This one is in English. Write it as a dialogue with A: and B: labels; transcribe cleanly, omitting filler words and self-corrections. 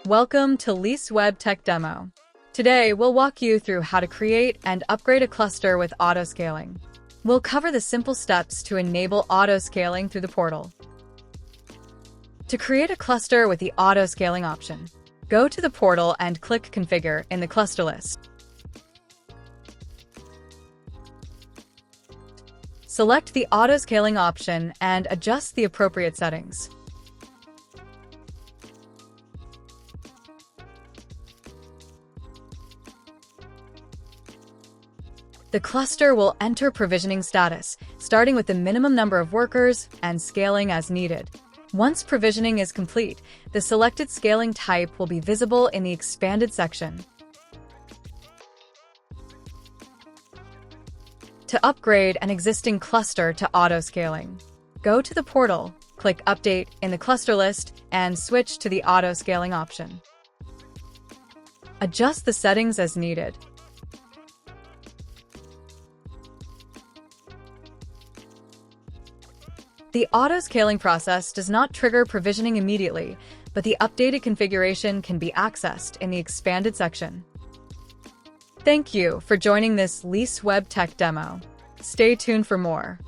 A: Welcome to Leaseweb Tech Demo. Today, we'll walk you through how to create and upgrade a cluster with autoscaling. We'll cover the simple steps to enable autoscaling through the portal. To create a cluster with the autoscaling option, go to the portal and click Configure in the cluster list. Select the autoscaling option and adjust the appropriate settings. The cluster will enter provisioning status, starting with the minimum number of workers and scaling as needed. Once provisioning is complete, the selected scaling type will be visible in the expanded section. To upgrade an existing cluster to autoscaling, go to the portal, click Update in the cluster list, and switch to the autoscaling option. Adjust the settings as needed. The autoscaling process does not trigger provisioning immediately, but the updated configuration can be accessed in the expanded section. Thank you for joining this Leaseweb Tech Demo. Stay tuned for more.